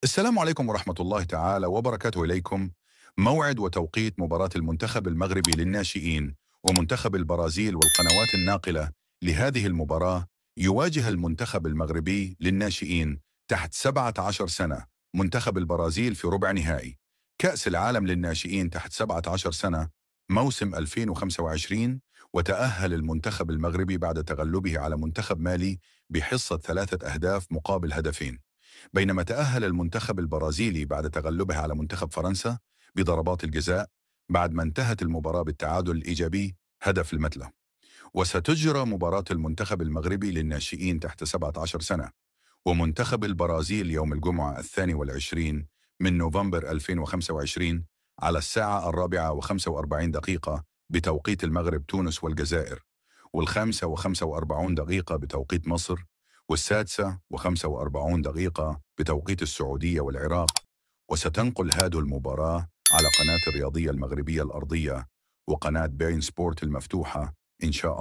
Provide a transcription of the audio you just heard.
السلام عليكم ورحمة الله تعالى وبركاته إليكم. موعد وتوقيت مباراة المنتخب المغربي للناشئين ومنتخب البرازيل والقنوات الناقلة لهذه المباراة. يواجه المنتخب المغربي للناشئين تحت 17 سنة منتخب البرازيل في ربع نهائي كأس العالم للناشئين تحت 17 سنة موسم 2025. وتأهل المنتخب المغربي بعد تغلبه على منتخب مالي بحصة 3 أهداف مقابل هدفين، بينما تأهل المنتخب البرازيلي بعد تغلبه على منتخب فرنسا بضربات الجزاء بعد ما انتهت المباراة بالتعادل الإيجابي هدف المثلة. وستجرى مباراة المنتخب المغربي للناشئين تحت 17 سنة ومنتخب البرازيل يوم الجمعة 22 من نوفمبر 2025 على الساعة 4:45 بتوقيت المغرب، تونس والجزائر، و5:45 بتوقيت مصر، و6:45 بتوقيت السعودية والعراق. وستنقل هذه المباراة على قناة الرياضية المغربية الأرضية وقناة بين سبورت المفتوحة إن شاء الله.